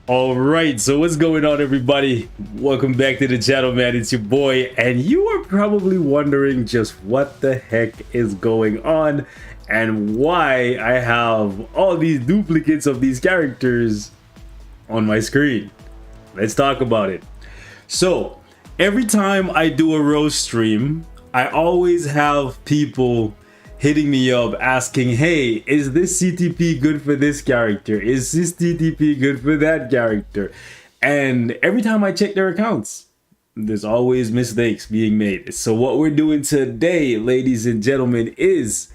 All right, so what's going on, everybody? Welcome back to the channel, man. It's your boy, and you are probably wondering just what the heck is going on and why I have all these duplicates of these characters on my screen. Let's talk about it. So every time I do a roast stream, I always have people hitting me up asking, hey, is this CTP good for this character? Is this CTP good for that character? And every time I check their accounts, there's always mistakes being made. So what we're doing today, ladies and gentlemen, is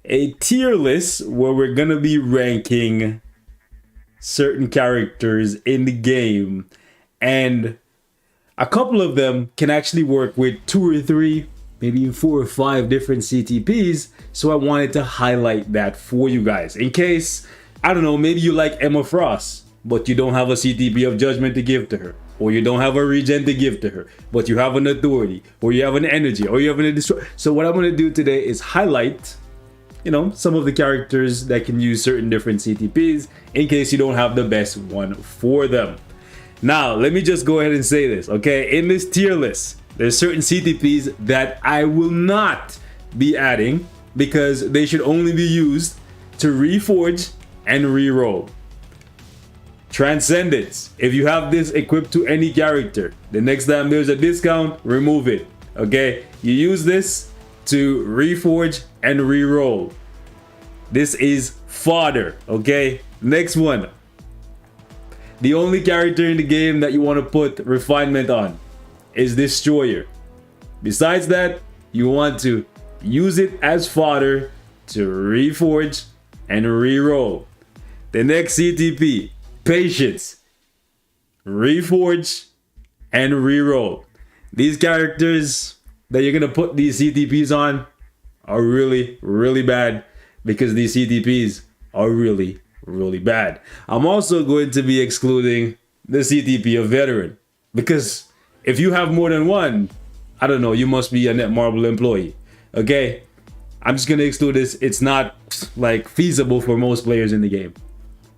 a tier list where we're gonna be ranking certain characters in the game, and a couple of them can actually work with 2 or 3, maybe even 4 or 5 different CTPs. So I wanted to highlight that for you guys in case, I don't know, maybe you like Emma Frost, but you don't have a CTP of Judgment to give to her, or you don't have a regen to give to her, but you have an authority, or you have an energy, or you have an destroy. So what I'm going to do today is highlight, you know, some of the characters that can use certain different CTPs in case you don't have the best one for them. Now, let me just go ahead and say this, okay? In this tier list, there's certain CTPs that I will not be adding because they should only be used to reforge and reroll. Transcendence. If you have this equipped to any character, the next time there's a discount, remove it, okay? You use this to reforge and reroll. This is fodder, okay? Next one. The only character in the game that you want to put refinement on is Destroyer. Besides that, you want to use it as fodder to reforge and reroll. The next CTP, Patience. Reforge and reroll. These characters that you're gonna put these CTPs on are really, really bad because these CTPs are really, really bad. I'm also going to be excluding the CTP of Veteran because if you have more than one, I don't know, you must be a Netmarble employee, okay? I'm just gonna exclude this. It's not like feasible for most players in the game.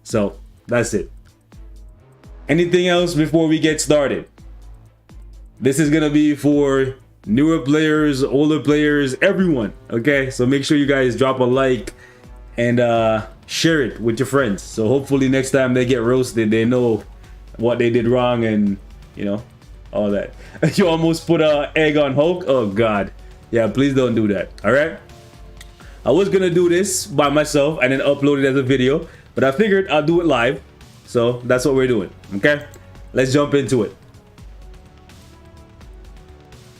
So that's it. Anything else before we get started? This is gonna be for newer players, older players, everyone, okay? So make sure you guys drop a like and share it with your friends. So hopefully next time they get roasted, they know what they did wrong and, you know, all that. You almost put an egg on Hulk? Oh God. Yeah, please don't do that, all right? I was gonna do this by myself and then upload it as a video, but I figured I'll do it live. So that's what we're doing, okay? Let's jump into it.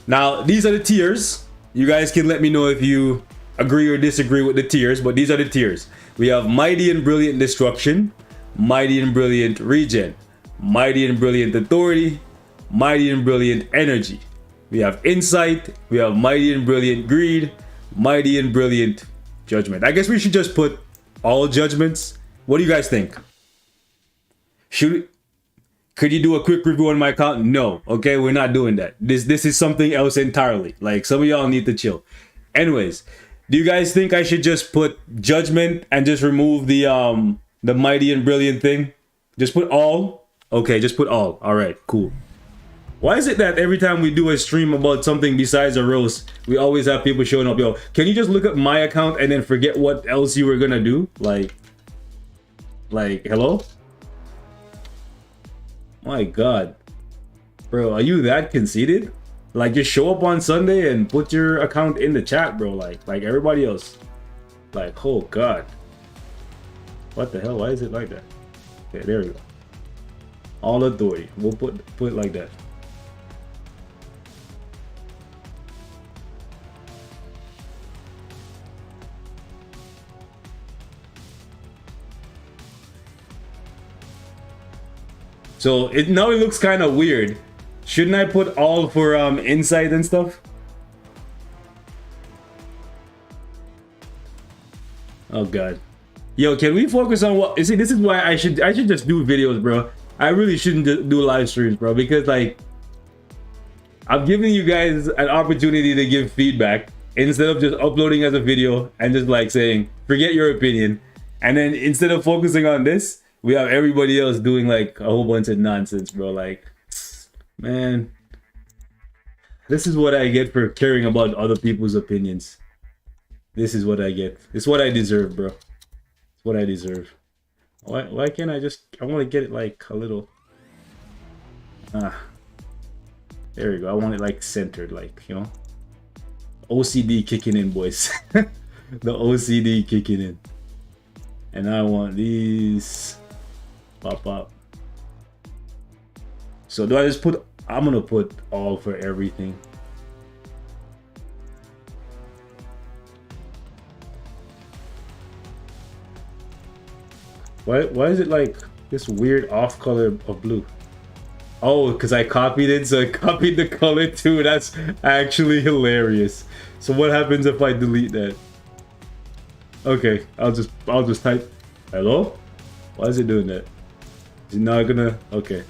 Now, these are the tiers. You guys can let me know if you agree or disagree with the tiers, but these are the tiers. We have Mighty and Brilliant Destruction, Mighty and Brilliant Regen, Mighty and Brilliant Authority, Mighty and Brilliant Energy. We have Insight, we have Mighty and Brilliant Greed, Mighty and Brilliant Judgment. I guess we should just put all judgments. What do you guys think? Could you do a quick review on my account? No, okay, we're not doing that. This is something else entirely. Like, some of y'all need to chill. Anyways, do you guys think I should just put Judgment and just remove the Mighty and Brilliant thing? Just put all? Okay, just put all. All right, cool. Why is it that every time we do a stream about something besides a roast, we always have people showing up? Yo, can you just look at my account and then forget what else you were gonna do? Like, hello? My God. Bro, are you that conceited? Like, just show up on Sunday and put your account in the chat, bro. Like everybody else. Like, oh God. What the hell? Why is it like that? Okay, there we go. All authority. We'll put it like that. So now it looks kind of weird. Shouldn't I put all for Insight and stuff? Oh God. Yo, can we focus on what? You see, this is why I should just do videos, bro. I really shouldn't do live streams, bro, because like I'm giving you guys an opportunity to give feedback instead of just uploading as a video and just like saying forget your opinion. And then instead of focusing on this, we have everybody else doing like a whole bunch of nonsense, bro. Like, man, this is what I get for caring about other people's opinions. This is what I get. It's what I deserve, bro. It's what I deserve. Why can't I just... I want to get it like a little... there we go. I want it like centered, like, you know. OCD kicking in, boys. The OCD kicking in. And I want these pop up. So do I just put... I'm gonna put all for everything. Why is it like this weird off color of blue? Oh, because I copied it, so I copied the color too. That's actually hilarious. So what happens if I delete that? Okay, I'll just type hello? Why is it doing that? Is it not gonna... Okay.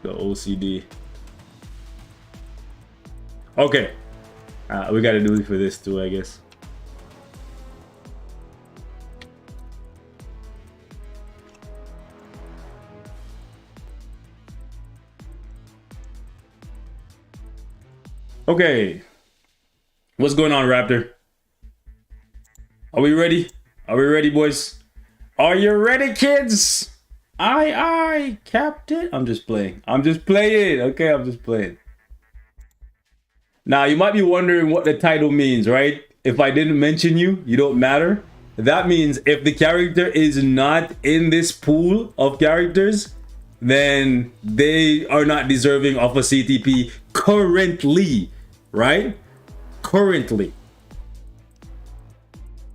The OCD. Okay. We gotta do it for this too, I guess. Okay. What's going on, Raptor? Are we ready? Are we ready, boys? Are you ready, kids? Aye, Captain. I'm just playing. Okay, I'm just playing. Now, you might be wondering what the title means, right? If I didn't mention you, you don't matter. That means if the character is not in this pool of characters, then they are not deserving of a CTP currently, right? Currently.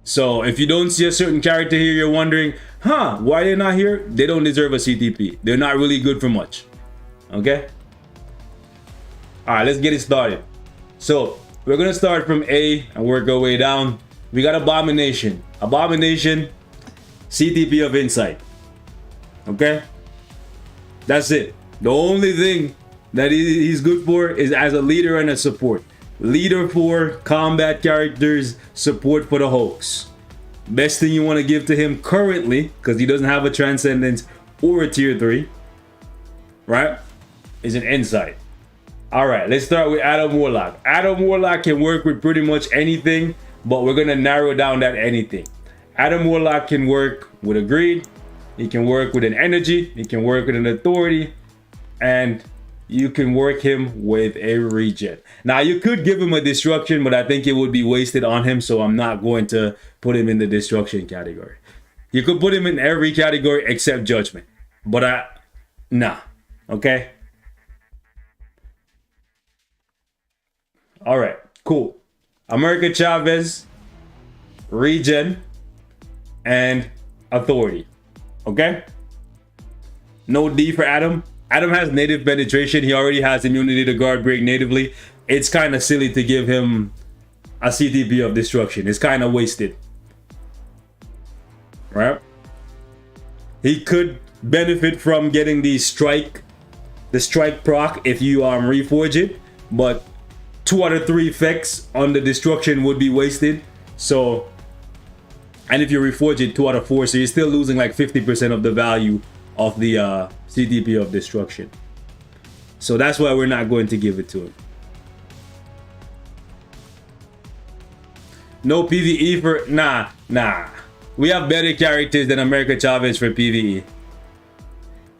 So if you don't see a certain character here, you're wondering, why they're not here? They don't deserve a CTP. They're not really good for much. Okay? All right, let's get it started. So we're gonna start from A and work our way down. We got Abomination. Abomination, CTP of Insight. Okay? That's it. The only thing that he's good for is as a leader and a support. Leader for combat characters, support for the hoax. Best thing you want to give to him currently, because he doesn't have a Transcendence or a Tier 3, right, is an Insight. Alright, let's start with Adam Warlock. Adam Warlock can work with pretty much anything, but we're going to narrow down that anything. Adam Warlock can work with a Greed, he can work with an Energy, he can work with an Authority, and you can work him with a Regen. Now, you could give him a Destruction, but I think it would be wasted on him, so I'm not going to put him in the Destruction category. You could put him in every category except Judgment, but nah, okay? All right, cool. America Chavez, Regen, and Authority. Okay? No D for Adam. Adam has native penetration. He already has immunity to guard break natively. It's kind of silly to give him a CTP of Destruction. It's kind of wasted. Right? He could benefit from getting the strike proc if you reforge it, but 2 out of 3 effects on the Destruction would be wasted. So, and if you reforge it 2 out of 4, so you're still losing like 50% of the value of the CTP of Destruction. So that's why we're not going to give it to him. No PvE for... Nah. We have better characters than America Chavez for PvE.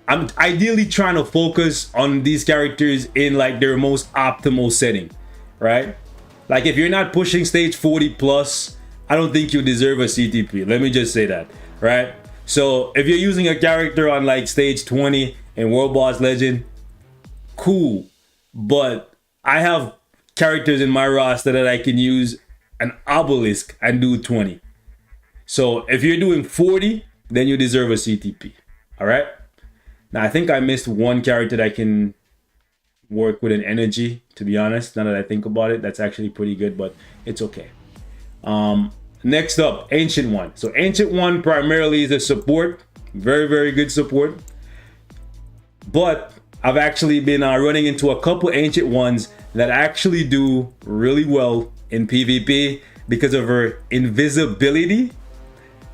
I'm ideally trying to focus on these characters in like their most optimal setting, right? Like if you're not pushing stage 40 plus, I don't think you deserve a CTP. Let me just say that, right? So if you're using a character on like stage 20 in World Boss Legend, cool. But I have characters in my roster that I can use an Obelisk and do 20. So if you're doing 40, then you deserve a CTP. All right. Now I think I missed one character that I can work with an Energy, to be honest. Now that I think about it, that's actually pretty good, but it's okay. Next up, Ancient One. So Ancient One primarily is a support. Very, very good support. But I've actually been running into a couple Ancient Ones that actually do really well in PvP. because of her invisibility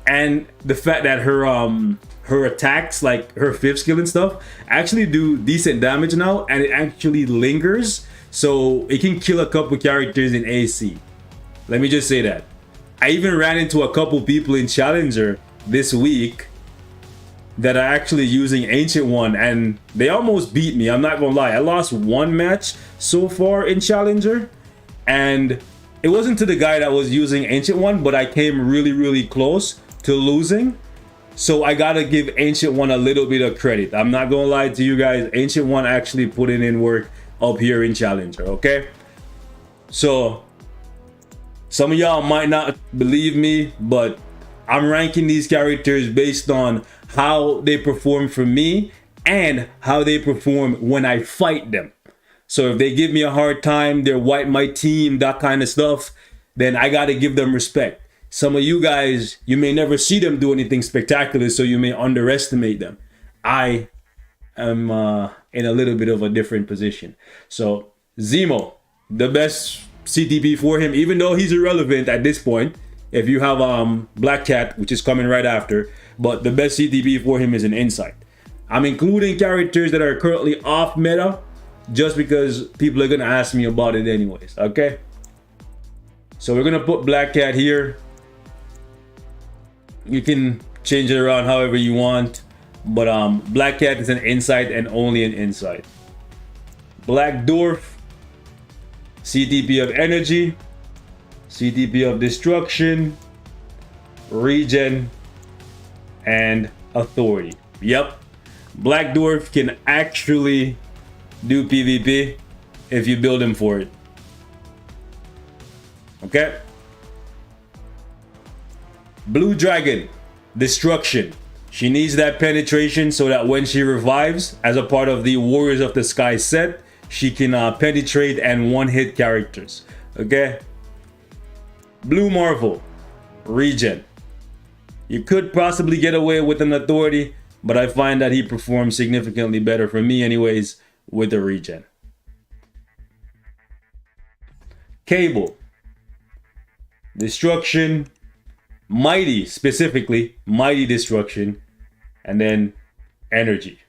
and the fact that her attacks, like her fifth skill and stuff, actually do decent damage now, and it actually lingers, so it can kill a couple characters in AC. Let me just say that. I even ran into a couple people in Challenger this week that are actually using Ancient One, and they almost beat me. I'm not gonna lie. I lost one match so far in Challenger, and it wasn't to the guy that was using Ancient One, but I came really, really close to losing. So I gotta give Ancient One a little bit of credit. I'm not gonna lie to you guys. Ancient One actually putting in work up here in Challenger, okay? So some of y'all might not believe me, but I'm ranking these characters based on how they perform for me and how they perform when I fight them. So if they give me a hard time, they're wipe my team, that kind of stuff, then I gotta give them respect. Some of you guys, you may never see them do anything spectacular, so you may underestimate them. I am in a little bit of a different position. So Zemo, the best CTP for him, even though he's irrelevant at this point, if you have Black Cat, which is coming right after, but the best CTP for him is an Insight. I'm including characters that are currently off meta just because people are gonna ask me about it anyways, okay? So we're gonna put Black Cat here. You can change it around however you want, but Black Cat is an Insight and only an Insight. Black Dwarf, CTP of Energy, CTP of Destruction, Regen, and Authority. Yep, Black Dwarf can actually do PvP if you build him for it. Okay. Blue Dragon, Destruction. She needs that penetration so that when she revives as a part of the Warriors of the Sky set, she can penetrate and one-hit characters. Okay. Blue Marvel, Regen. You could possibly get away with an Authority, but I find that he performs significantly better for me anyways with the Regen. Cable, Destruction, Mighty, specifically Mighty Destruction, and then Energy.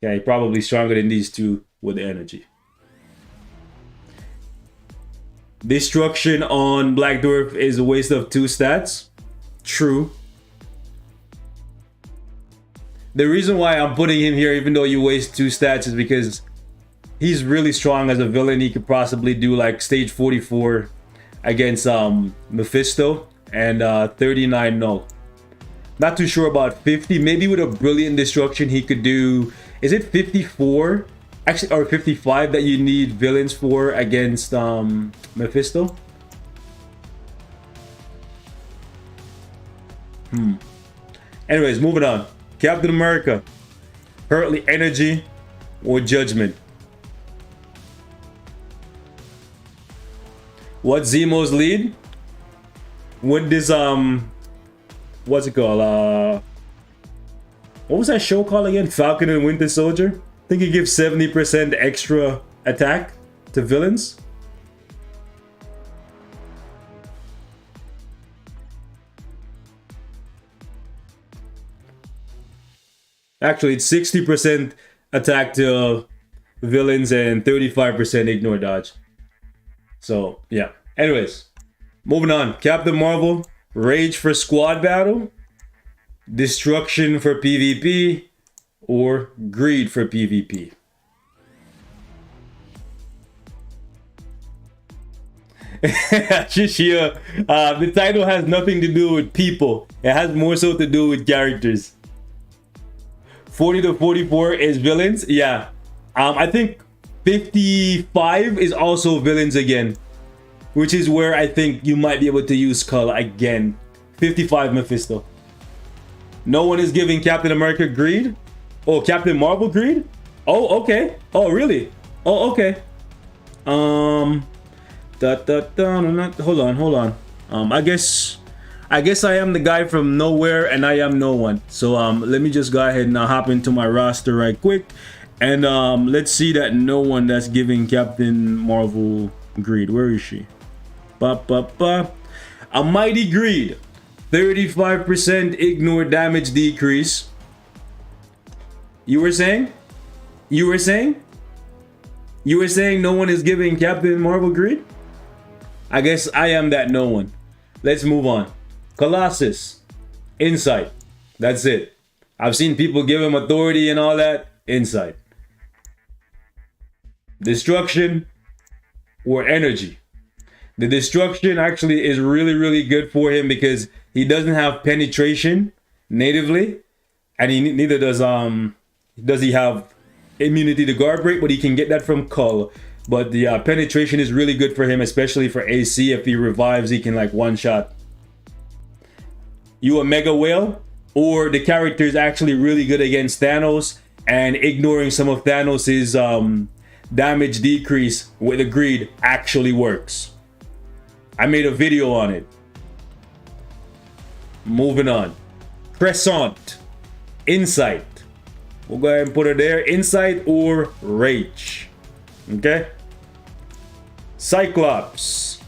Okay, probably stronger than these two with the Energy. Destruction on Black Dwarf is a waste of 2 stats. True. The reason why I'm putting him here, even though you waste 2 stats, is because he's really strong as a villain. He could possibly do like stage 44 against Mephisto and 39 no. Not too sure about 50. Maybe with a Brilliant Destruction he could do, is it 54? Actually, or 55 that you need villains for against Mephisto? Anyways, moving on. Captain America, currently Energy or Judgment. What's Zemo's lead? With this what's it called? What was that show called again? Falcon and Winter Soldier. I think he gives 70% extra attack to villains. Actually, it's 60% attack to villains and 35% ignore dodge. So, yeah. Anyways, moving on. Captain Marvel, Rage for squad battle, Destruction for PvP, or Greed for PvP. The title has nothing to do with people. It has more so to do with characters. 40 to 44 is villains. Yeah. I think 55 is also villains again, which is where I think you might be able to use Skull again. 55 Mephisto. No one is giving Captain America Greed? Oh, Captain Marvel Greed? Oh, okay. Oh, really? Oh, okay. Hold on. I guess I am the guy from nowhere and I am no one. So let me just go ahead and hop into my roster right quick. And let's see that no one that's giving Captain Marvel Greed. Where is she? Ba, ba, ba. A mighty greed. 35% ignore damage decrease. You were saying? You were saying? You were saying no one is giving Captain Marvel greed? I guess I am that no one. Let's move on. Colossus. Insight. That's it. I've seen people give him authority and all that. Insight. Destruction or energy. The destruction actually is really, really good for him because he doesn't have penetration natively, and neither does he have immunity to guard break, but he can get that from Cull. But the penetration is really good for him, especially for AC. If he revives, he can like one shot you a mega whale, or the character is actually really good against Thanos, and ignoring some of Thanos's damage decrease with the greed actually works. I made a video on it. Moving on. Crescent. Insight. We'll go ahead and put it there. Insight or Rage. Okay? Cyclops.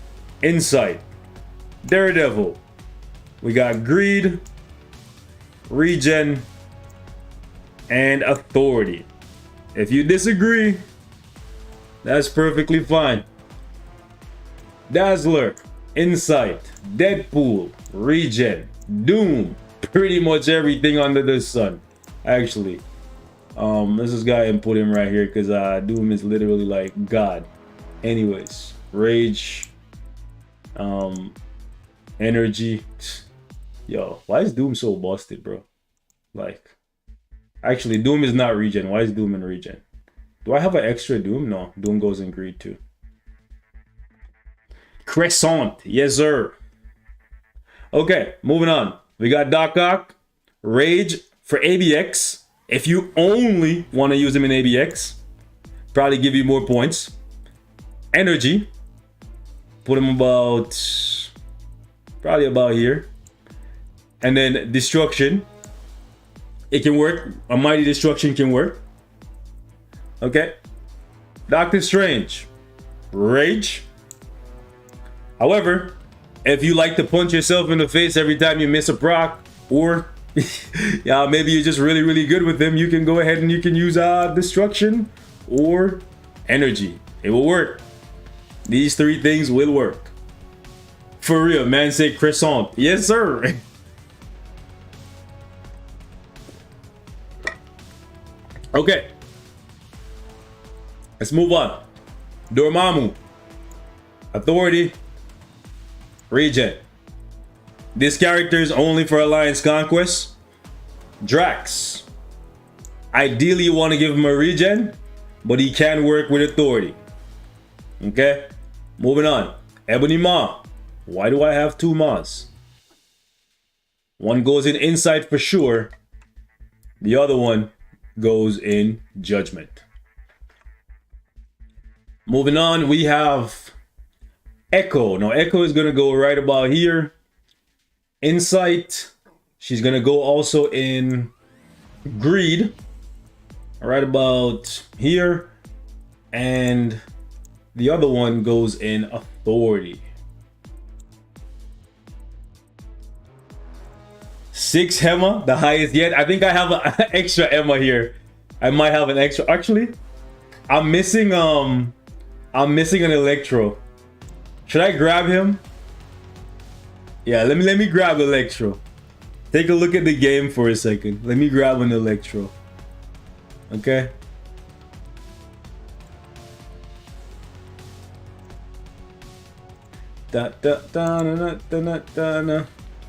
Insight. Daredevil. We got Greed, Regen, and Authority. If you disagree, that's perfectly fine. Dazzler, Insight, Deadpool, Regen, Doom, pretty much everything under the sun. Actually, let's just go ahead and put him right here because Doom is literally like God. Anyways, Rage, Energy. Yo, why is Doom so busted, bro? Like, actually, Doom is not Regen. Why is Doom in Regen? Do I have an extra Doom? No, Doom goes in Greed too. Crescent, yes sir. Okay, moving on. We got Doc Ock, Rage for ABX. If you only want to use him in ABX, probably give you more points. Energy, put him probably about here. And then Destruction, it can work. A Mighty Destruction can work. Okay. Doctor Strange, Rage. However, if you like to punch yourself in the face every time you miss a proc, or yeah, maybe you're just really, really good with them, you can go ahead and you can use Destruction or Energy. It will work. These three things will work. For real, man, say Crescent. Yes, sir. Okay. Let's move on. Dormammu. Authority. Regen. This character is only for Alliance Conquest. Drax. Ideally, you want to give him a regen, but he can work with Authority. Okay? Moving on. Ebony Maw. Why do I have two Maws? One goes in Insight for sure. The other one goes in Judgment. Moving on, we have Echo. Now, Echo is going to go right about here. Insight. She's going to go also in Greed. Right about here. And the other one goes in Authority. 6 Emma, the highest yet. I think I have an extra Emma here. I might have an extra. Actually, I'm missing an Electro. Should I grab him? Yeah, let me grab Electro. Take a look at the game for a second. Let me grab an Electro. Okay.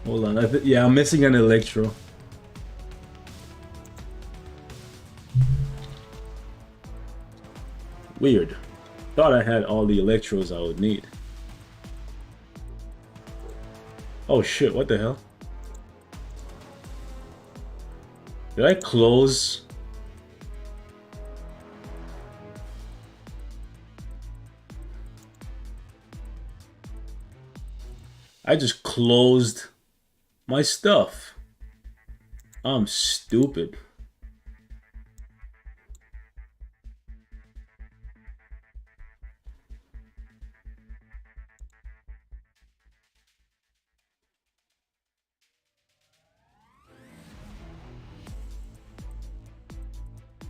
Hold on. Yeah, I'm missing an Electro. Weird. Thought I had all the Electros I would need. Oh shit, what the hell? Did I close? I just closed my stuff. I'm stupid.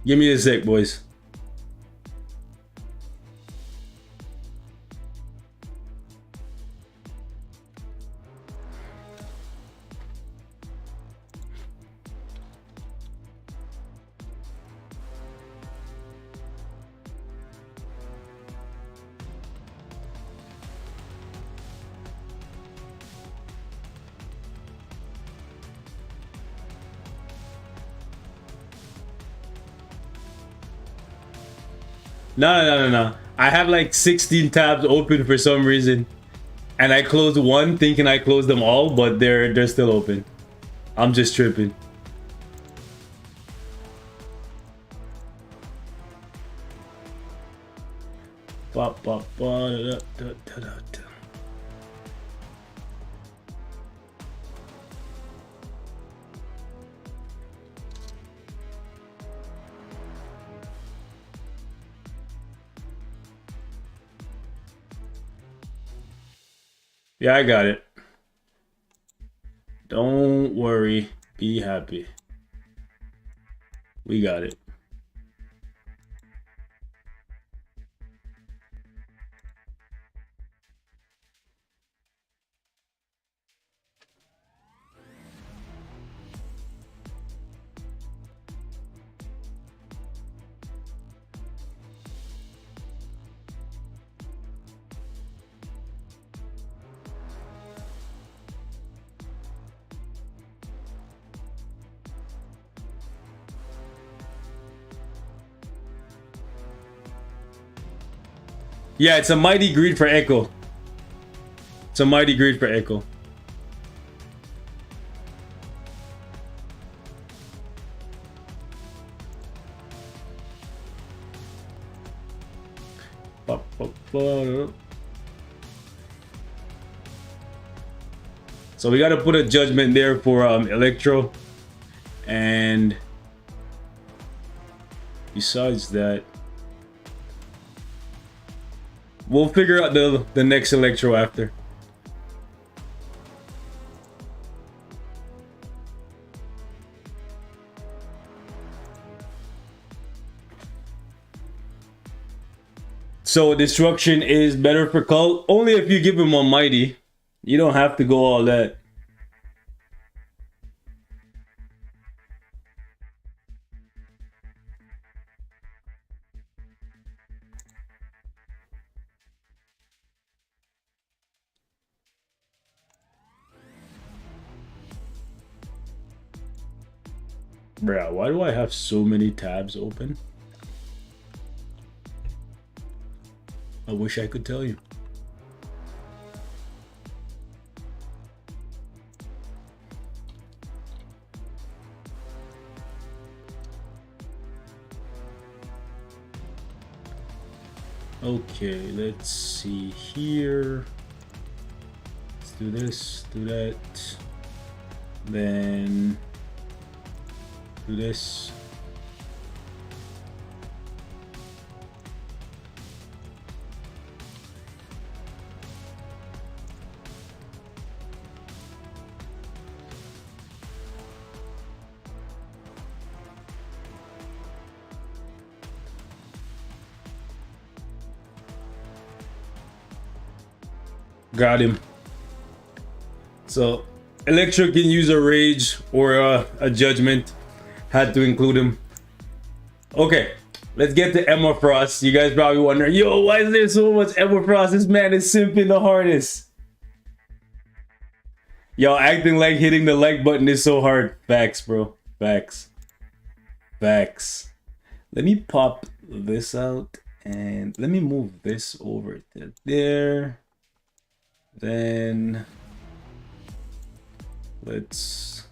Give me a sec, boys. No. I have like 16 tabs open for some reason. And I closed one thinking I closed them all, but they're still open. I'm just tripping. Yeah, I got it. Don't worry. Be happy. We got it. Yeah, it's a mighty greed for Echo. It's a mighty greed for Echo. So we got to put a judgment there for Electro. And besides that, we'll figure out the next Electro after. So destruction is better for Cult only if you give him a mighty. You don't have to go all that. Bruh, why do I have so many tabs open? I wish I could tell you. Okay, let's see here. Let's do this, do that. Then do this. Got him. So Electro can use a rage or a judgment. Had to include him. Okay, let's get to Emma Frost. You guys probably wondering, yo, why is there so much Emma Frost? This man is simping the hardest. Yo, acting like hitting the like button is so hard. Facts, bro. Facts. Facts. Let me pop this out and let me move this over to there. Then let's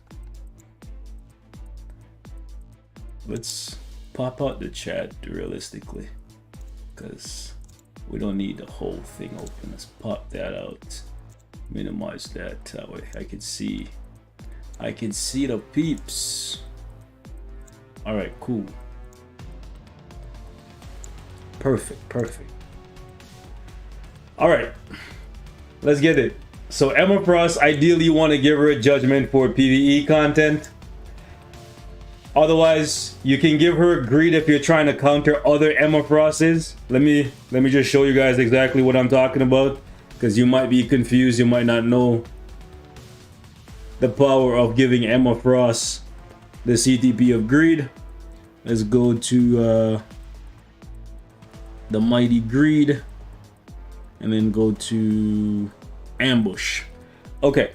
pop out the chat realistically, because we don't need the whole thing open. Let's pop that out, minimize that way I can see the peeps. All right, cool, perfect. All right, let's get it. So Emma Frost, ideally you want to give her a judgment for PvE content. Otherwise, you can give her greed if you're trying to counter other Emma Frosses. Let me just show you guys exactly what I'm talking about, because you might be confused. You might not know the power of giving Emma Frost the CTP of greed. Let's go to the mighty greed, and then go to ambush. Okay,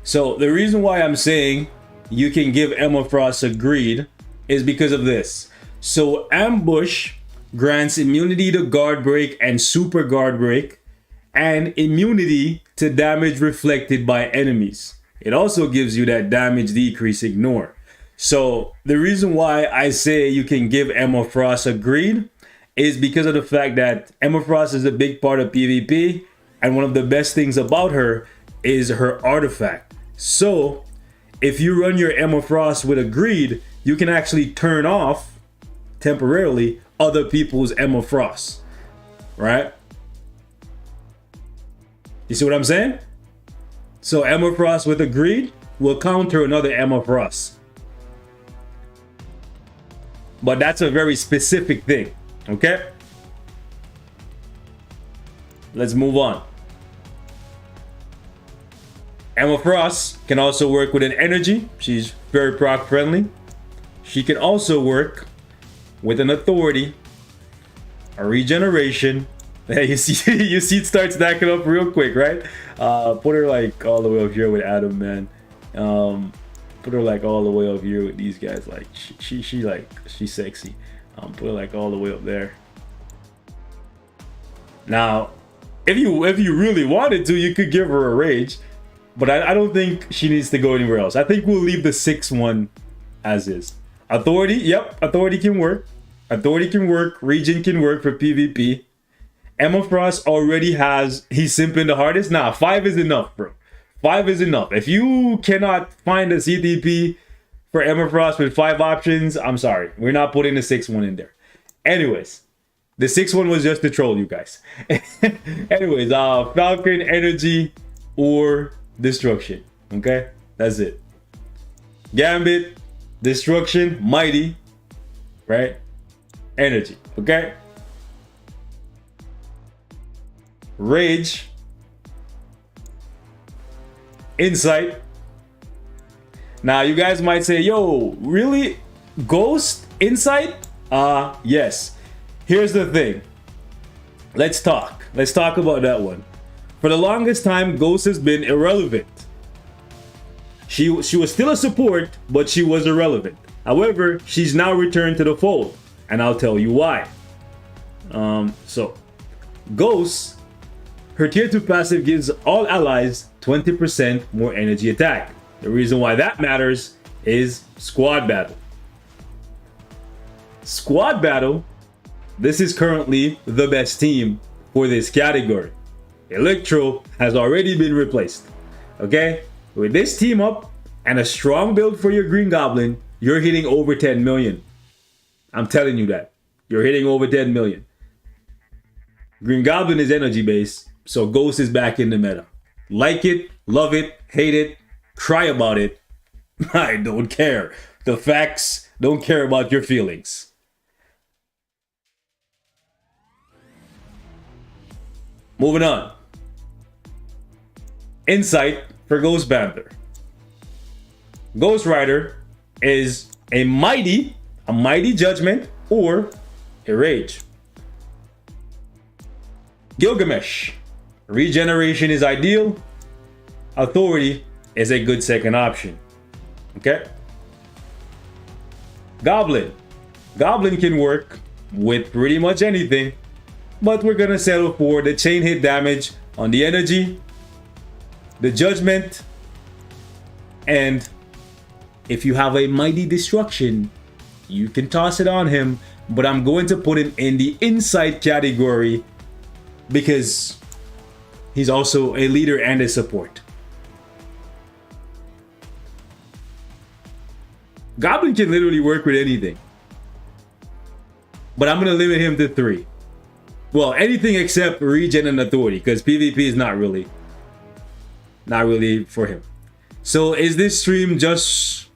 so the reason why I'm saying you can give Emma Frost a greed is because of this. So ambush grants immunity to guard break and super guard break, and immunity to damage reflected by enemies. It also gives you that damage decrease ignore. So the reason why I say you can give Emma Frost a greed is because of the fact that Emma Frost is a big part of PvP, and one of the best things about her is her artifact. So if you run your Emma Frost with a greed, you can actually turn off temporarily other people's Emma Frost, right? You see what I'm saying? So Emma Frost with a greed will counter another Emma Frost. But that's a very specific thing, okay? Let's move on. Emma Frost can also work with an energy. She's very proc friendly. She can also work with an authority, a regeneration. Hey, you see it starts stacking up real quick, right? Put her like all the way up here with Adam, man. Put her like all the way up here with these guys. Like she's sexy. Put her like all the way up there. Now, if you really wanted to, you could give her a rage, but I don't think she needs to go anywhere else. I think we'll leave the 6-1 as is. Authority, yep, authority can work. Authority can work. Regen can work for PvP. Emma Frost already has. He's simping the hardest. Nah, 5 is enough, bro. 5 is enough. If you cannot find a CTP for Emma Frost with 5 options, I'm sorry. We're not putting the 6-1 in there. Anyways, the 6-1 was just to troll you guys. Anyways, Falcon, energy, or destruction. Okay? That's it. Gambit, destruction, mighty, right? Energy. Okay? Rage, insight. Now you guys might say, yo, really? Ghost? Insight? Yes. Here's the thing. Let's talk about that one. For the longest time, Ghost has been irrelevant. She was still a support, but she was irrelevant. However, she's now returned to the fold, and I'll tell you why. So Ghost, her tier 2 passive gives all allies 20% more energy attack. The reason why that matters is squad battle. Squad battle, this is currently the best team for this category. Electro has already been replaced. Okay? With this team up and a strong build for your Green Goblin, you're hitting over 10 million. I'm telling you that. You're hitting over 10 million. Green Goblin is energy based, so Ghost is back in the meta. Like it, love it, hate it, cry about it. I don't care. The facts don't care about your feelings. Moving on. Insight for Ghost Panther. Ghost Rider is a mighty judgment or a rage. Gilgamesh. Regeneration is ideal. Authority is a good second option. Okay? Goblin. Goblin can work with pretty much anything, but we're gonna settle for the chain hit damage on the energy, the judgment, and if you have a mighty destruction, you can toss it on him, but I'm going to put him in the insight category because he's also a leader and a support. Goblin can literally work with anything, but I'm going to limit him to 3. Well, anything except regen and authority, because PvP is not really for him. So is this stream just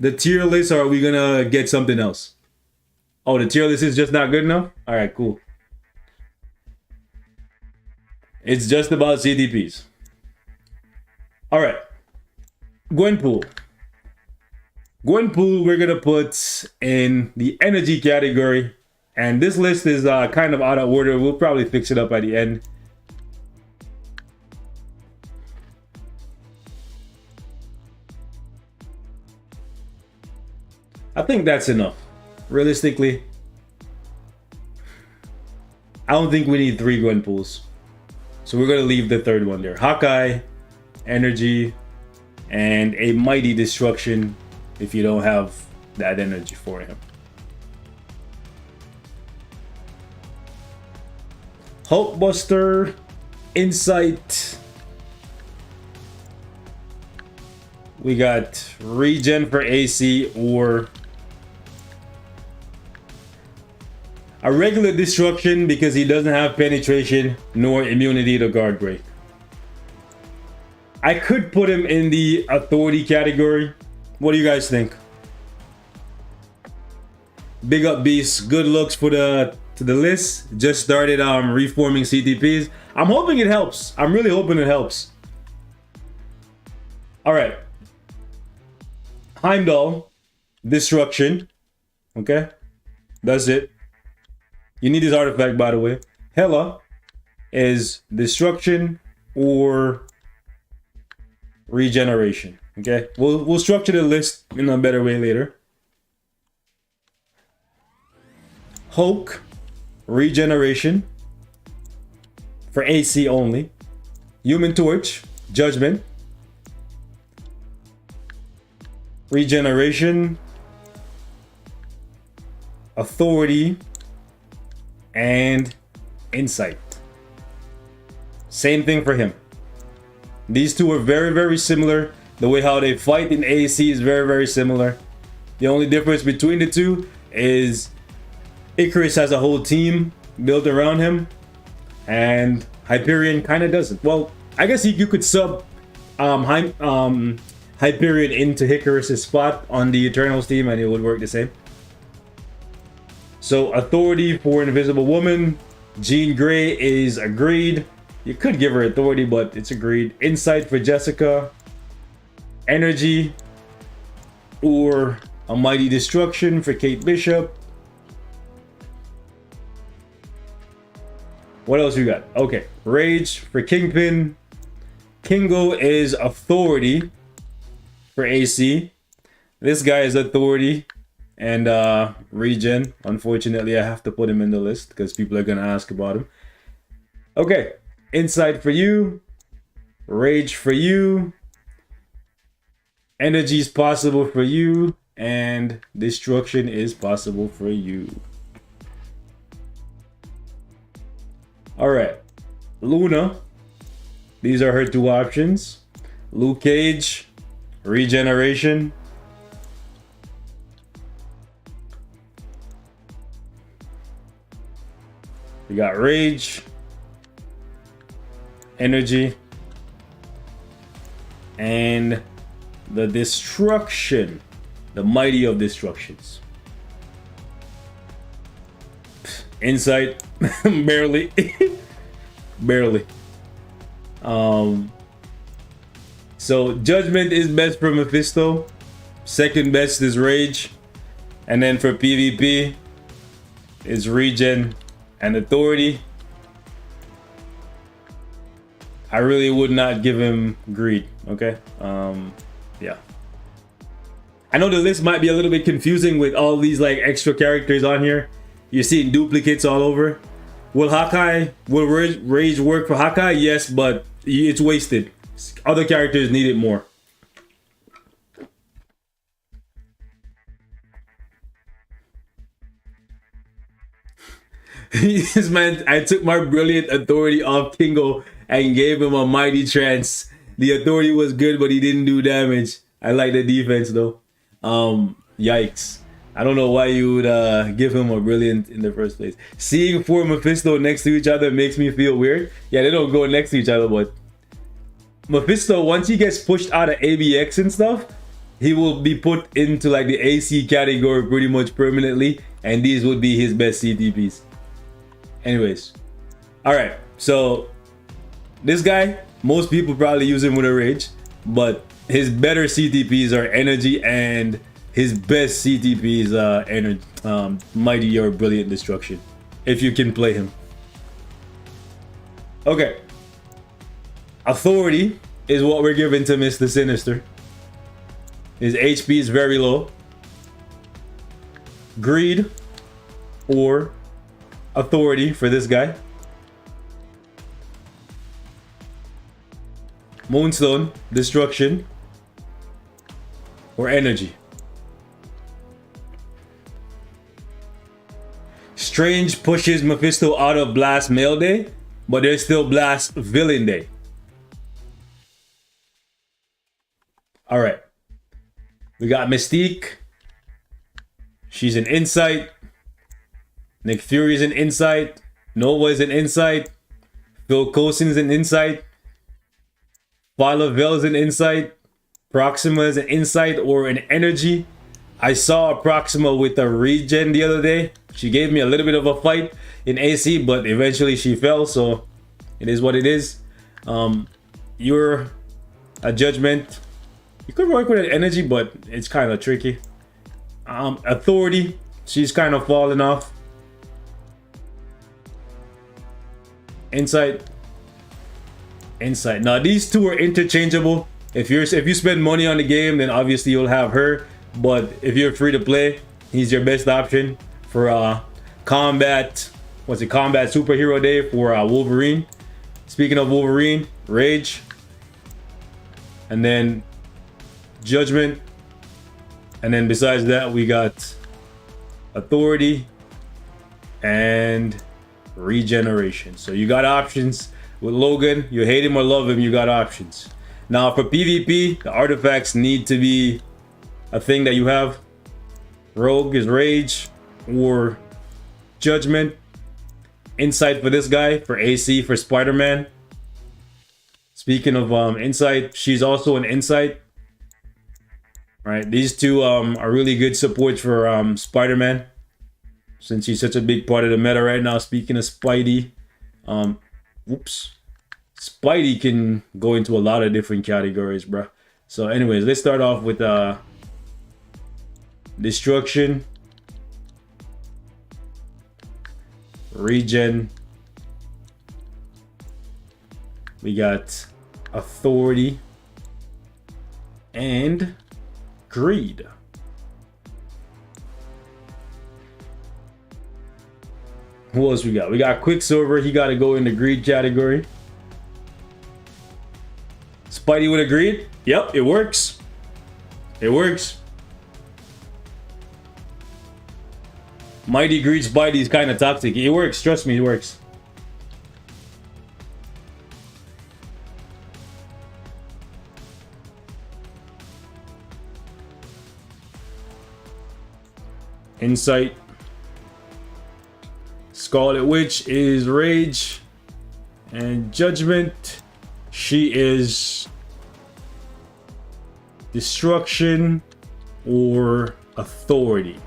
the tier list, or are we gonna get something else? Oh, the tier list is just not good enough? Alright, cool. It's just about CTPs. Alright. Gwenpool. Gwenpool we're gonna put in the energy category. And this list is kind of out of order. We'll probably fix it up at the end. I think that's enough. Realistically, I don't think we need 3 Gwenpools. So we're gonna leave the third one there. Hawkeye, energy, and a mighty destruction if you don't have that energy for him. Hulkbuster, insight. We got regen for AC or a regular destruction because he doesn't have penetration nor immunity to guard break. I could put him in the authority category. What do you guys think? Big up Beast, good looks for the list. Just started reforming CTPs. I'm hoping it helps. I'm really hoping it helps. All right. Heimdall, destruction. Okay, that's it. You need this artifact, by the way. Hela is destruction or regeneration. Okay, we'll structure the list in a better way later. Hulk, regeneration for AC only. Human Torch, judgment. Regeneration, authority, and insight. Same thing for him. These two are very, very similar. The way how they fight in AC is very, very similar. The only difference between the two is Icarus has a whole team built around him, and Hyperion kind of doesn't. Well, I guess you could sub Hyperion into Icarus' spot on the Eternals team and it would work the same. So authority for Invisible Woman. Jean Grey is agreed. You could give her authority, but it's agreed. Insight for Jessica. Energy or a mighty destruction for Kate Bishop. What else we got? Okay, Rage for Kingpin. Kingo is authority for AC. This guy is authority and regen. Unfortunately, I have to put him in the list because people are gonna ask about him. Okay, insight for you, rage for you, energy is possible for you, and destruction is possible for you. All right, Luna. These are her 2 options. Luke Cage, regeneration. We got rage, energy, and the destruction, the mighty of destructions. Insight, barely, barely. So judgment is best for Mephisto, second best is rage, and then for PvP is regen and authority. I really would not give him greed. Okay, yeah, I know the list might be a little bit confusing with all these like extra characters on here. You're seeing duplicates all over. Will rage work for Hawkeye? Yes, but it's wasted. Other characters need it more. This man, I took my brilliant authority off Kingo and gave him a mighty trance. The authority was good, but he didn't do damage. I like the defense though. Yikes. I don't know why you would give him a brilliant in the first place. Seeing 4 Mephisto next to each other makes me feel weird. Yeah, they don't go next to each other, but Mephisto, once he gets pushed out of ABX and stuff, he will be put into like the AC category pretty much permanently, and these would be his best CTPs. Anyways, all right, so this guy, most people probably use him with a rage, but his better CTPs are energy, and his best CTPs mighty or brilliant destruction, if you can play him. Okay, authority is what we're giving to Mr. Sinister. His HP is very low. Greed or authority for this guy. Moonstone, destruction or energy. Strange pushes Mephisto out of Blast Male Day, but there's still Blast Villain Day. All right. We got Mystique. She's an Insight. Nick Fury's an Insight. Nova's an Insight. Phil Coulson's an Insight. Viola Vale's an Insight. Proxima is an Insight or an Energy. I saw a Proxima with a regen the other day. She gave me a little bit of a fight in AC, but eventually she fell, so it is what it is. You're a Judgment. You could work with an Energy, but it's kind of tricky. Authority, she's kind of falling off. Insight. Now these two are interchangeable. If you spend money on the game, then obviously you'll have her. But if you're free to play, he's your best option for combat. What's it? Combat Superhero Day for Wolverine. Speaking of Wolverine, Rage, and then Judgment, and then besides that we got Authority and Regeneration. So you got options with Logan. You hate him or love him, you got options. Now for PvP, the artifacts need to be a thing that you have. Rogue is Rage or Judgment. Insight for this guy, for AC, for Spider-Man. Speaking of Insight, she's also an Insight. Right, these two are really good supports for Spider-Man, since he's such a big part of the meta right now. Speaking of Spidey, Spidey can go into a lot of different categories, bro. So anyways, let's start off with Destruction, Regen. We got Authority and Greed. Who else we got? We got Quicksilver. He got to go in the Greed category. Spidey with a Greed. Yep, it works. It works. Mighty Greed Spidey is kind of toxic. It works. Trust me, it works. Insight. Scarlet Witch is Rage. And Judgment, she is Destruction or Authority.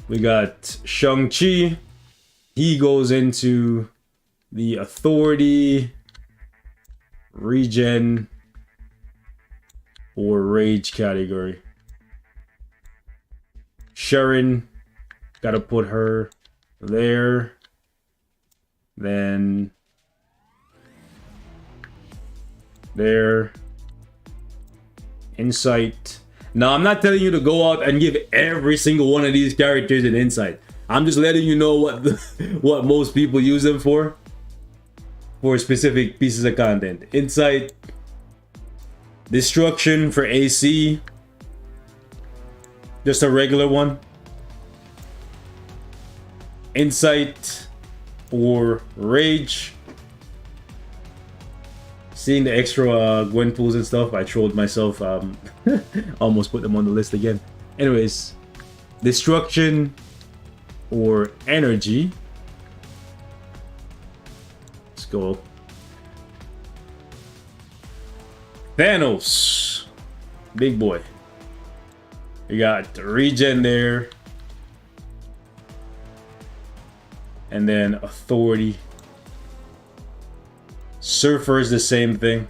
We got Shang-Chi. He goes into the Authority, Regen, or Rage category. Sharon, gotta put her there. Then there. Insight. Now, I'm not telling you to go out and give every single one of these characters an Insight. I'm just letting you know what most people use them for specific pieces of content. Insight. Destruction for AC. Just a regular one. Insight or Rage. Seeing the extra Gwen pools and stuff, I trolled myself. Almost put them on the list again. Anyways, Destruction or Energy. Let's go. Thanos. Big boy. We got the regen there. And then authority. Surfer is the same thing.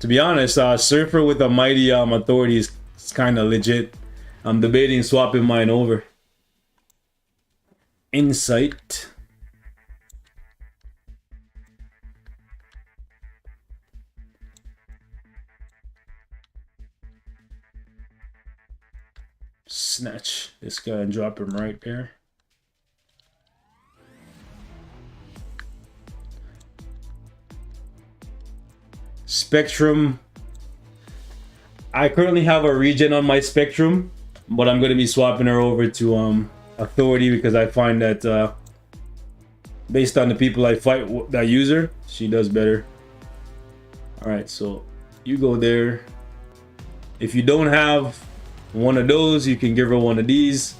To be honest, Surfer with a mighty authority is kind of legit. I'm debating swapping mine over. Insight. Snatch this guy and drop him right there. Spectrum. I currently have a regen on my Spectrum, but I'm going to be swapping her over to authority because I find that based on the people I fight that use her, she does better. All right, so you go there. If you don't have one of those, you can give her one of these,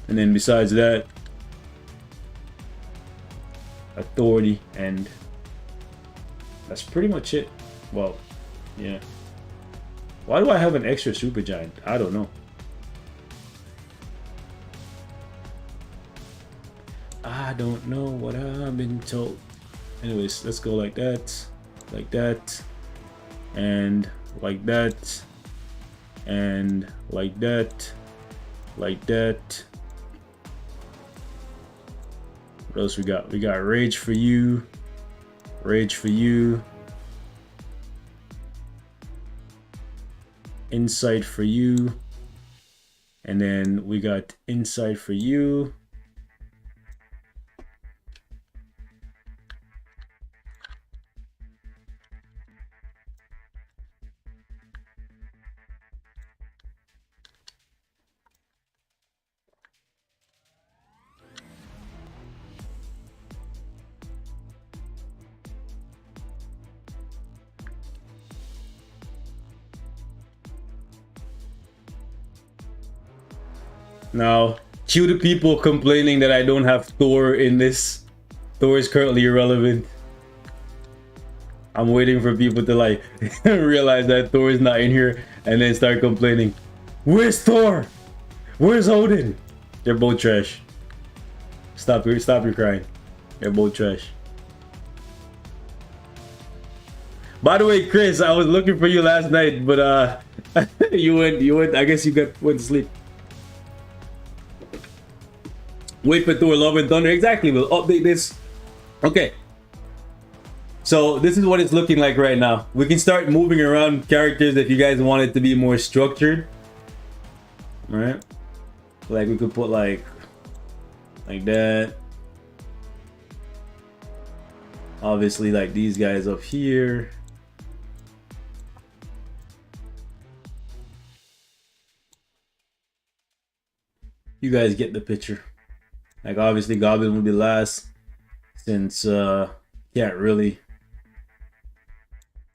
and then besides that, authority, and that's pretty much it. Well, yeah. Why do I have an extra super giant? I don't know. I don't know what I've been told. Anyways, let's go like that, and like that, and like that, like that. What else we got? We got rage for you, rage for you, insight for you, and then we got insight for you. Now, cue the people complaining that I don't have Thor in this. Thor is currently irrelevant. I'm waiting for people to like realize that Thor is not in here and then start complaining. Where's Thor? Where's Odin? They're both trash. Stop your crying. They're both trash. By the way, Chris, I was looking for you last night, but you went. I guess you went to sleep. Wait for Thor, Love and Thunder. Exactly. We'll update this. Okay. So this is what it's looking like right now. We can start moving around characters if you guys want it to be more structured. All right. Like we could put like that. Obviously, like these guys up here. You guys get the picture. Like obviously Goblin will be last since can't really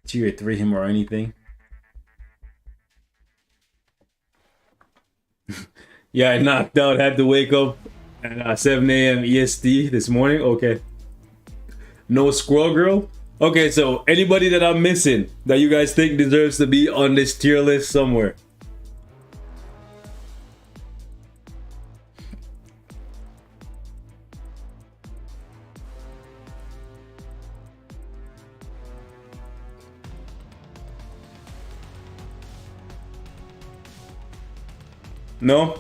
tier 3 him or anything. Yeah, I knocked out, had to wake up at 7 a.m. EST this morning. Okay. No Squirrel Girl. Okay, so anybody that I'm missing that you guys think deserves to be on this tier list somewhere. No?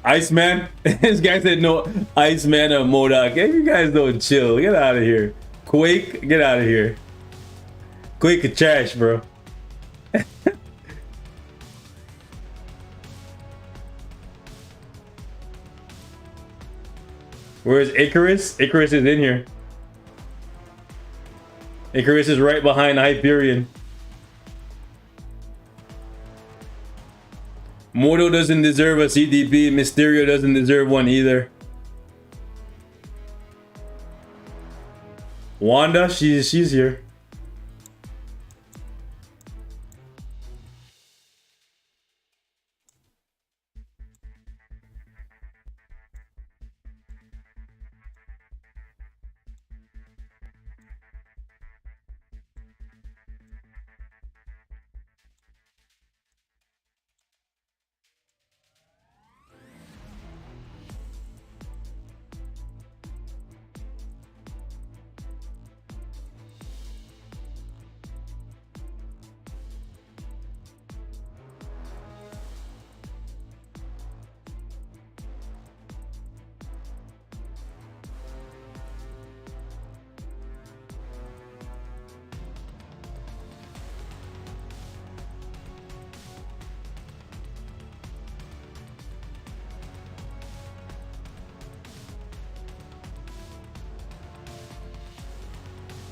Iceman? This guy said no. Iceman or MODOK. If you guys don't chill, get out of here. Quake, get out of here. Quake is trash, bro. Where's Icarus? Icarus is in here. Icarus is right behind Hyperion. Mordo doesn't deserve a CTP. Mysterio doesn't deserve one either. Wanda, she's here.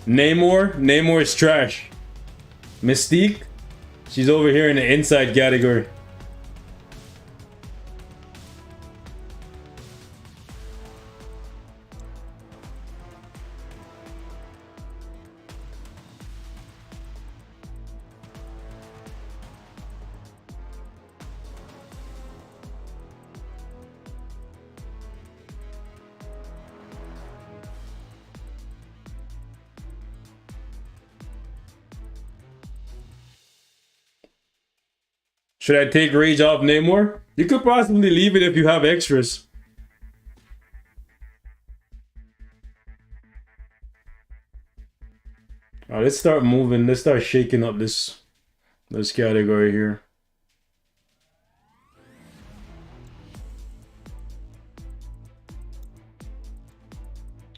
Namor is trash. Mystique, she's over here in the inside category. Should I take Rage off Namor? You could possibly leave it if you have extras. Alright, let's start moving. Let's start shaking up this category here.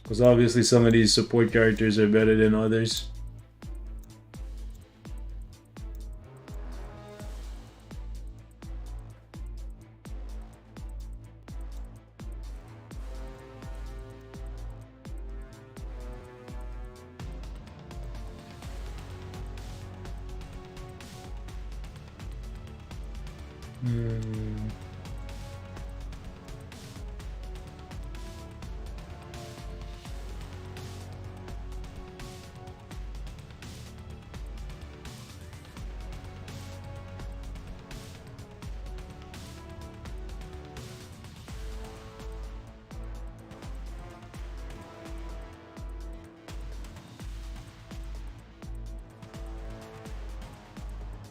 Because obviously some of these support characters are better than others.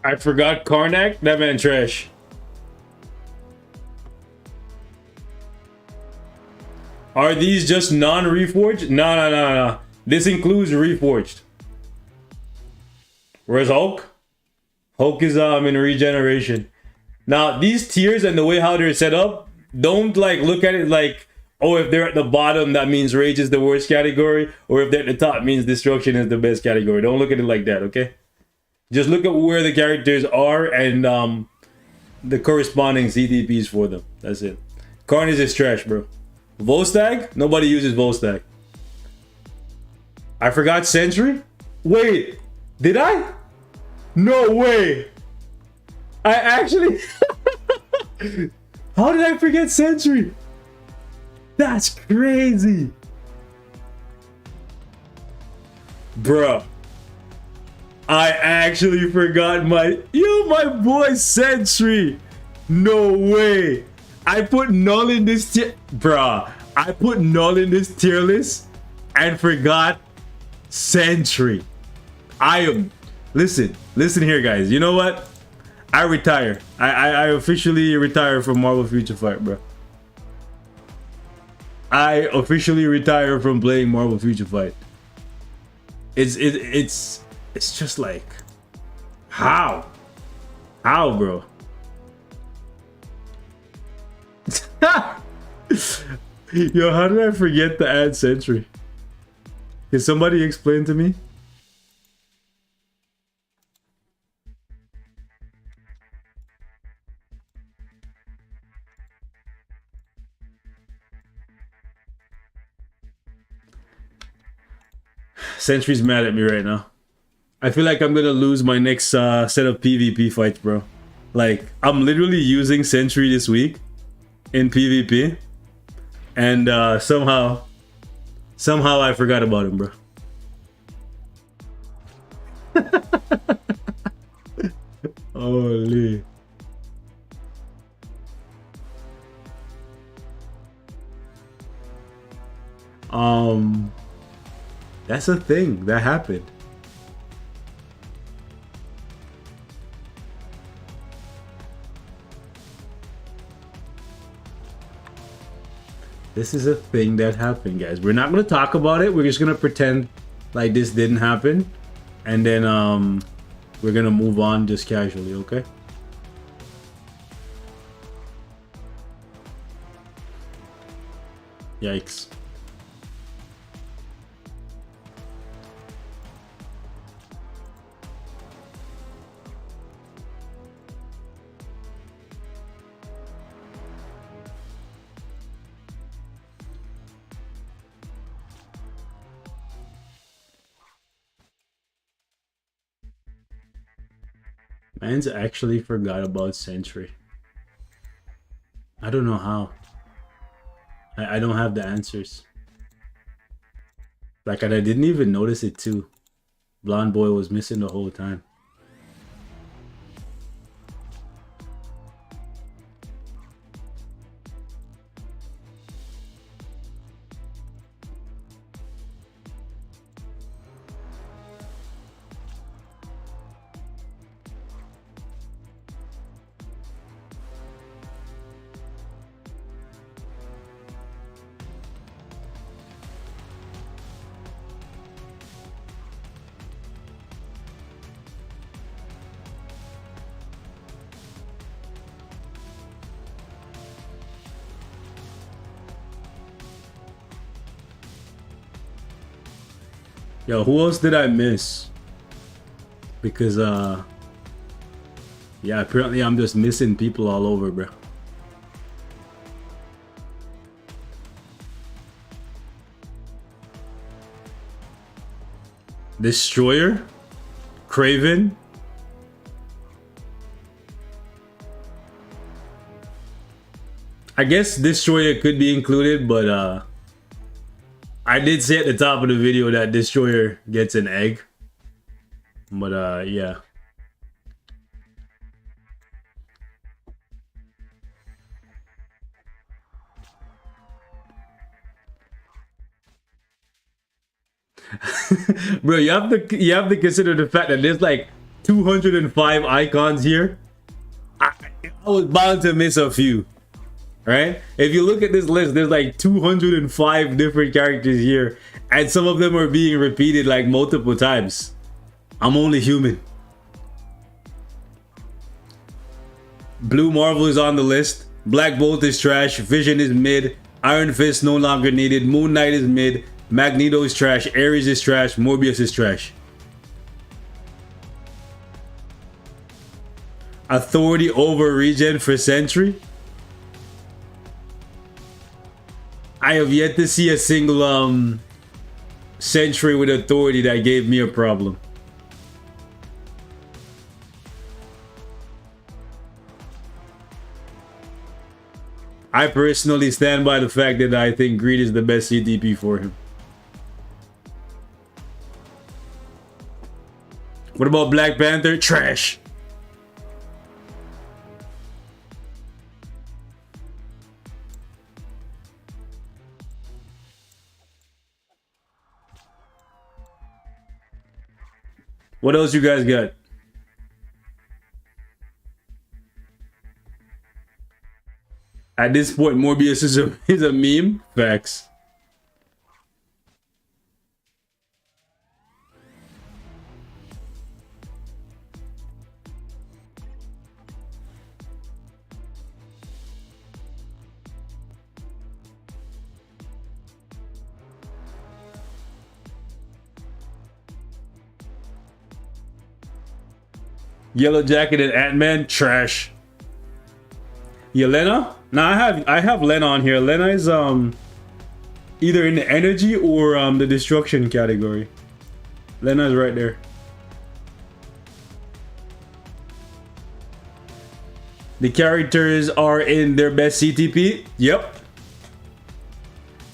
I forgot Karnak. That man trash. Are these just non-reforged? No. This includes reforged. Where's Hulk? Hulk is in regeneration. Now these tiers and the way how they're set up, don't like look at it like, oh, if they're at the bottom that means Rage is the worst category, or if they're at the top means Destruction is the best category. Don't look at it like that, okay? Just look at where the characters are and the corresponding CTPs for them. That's it. Carnage is trash, bro. Volstagg? Nobody uses Volstagg. I forgot Sentry? Wait, did I? No way. I actually... How did I forget Sentry? That's crazy. Bruh. I actually forgot my boy Sentry. No way. I put Null in this tier, bruh. I put Null in this tier list and forgot Sentry. I am. Listen here, guys. You know what? I retire. I officially retire from Marvel Future Fight, bro. I officially retire from playing Marvel Future Fight. It's just like, how, bro? Yo, how did I forget to add Sentry? Can somebody explain to me? Sentry's mad at me right now. I feel like I'm gonna lose my next set of PvP fights, bro. Like, I'm literally using Sentry this week in PvP, and somehow I forgot about him, bro. Holy. That's a thing that happened. This is a thing that happened, guys. We're not going to talk about it. We're just going to pretend like this didn't happen. And then we're going to move on just casually, okay? Yikes. Man's actually forgot about Sentry. I don't know how. I don't have the answers. Like, and I didn't even notice it too. Blonde boy was missing the whole time. Yo, who else did I miss? Because yeah, apparently I'm just missing people all over, bro. Destroyer, Craven. I guess Destroyer could be included, but I did say at the top of the video that Destroyer gets an egg. But yeah. Bro, you have to consider the fact that there's like 205 icons here. I was bound to miss a few. Right? If you look at this list, there's like 205 different characters here, and some of them are being repeated like multiple times. I'm only human. Blue Marvel is on the list. Black Bolt is trash. Vision is mid. Iron Fist no longer needed. Moon Knight is mid. Magneto is trash. Ares is trash. Morbius is trash. Authority over regen for Sentry. I have yet to see a single Sentry with authority that gave me a problem. I personally stand by the fact that I think Greed is the best CTP for him. What about Black Panther? Trash. What else you guys got? At this point, Morbius is a meme. Facts. Yellow Jacket and Ant-Man, trash. Yelena? No, I have Lena on here. Lena is either in the energy or the destruction category. Lena is right there. The characters are in their best CTP. Yep.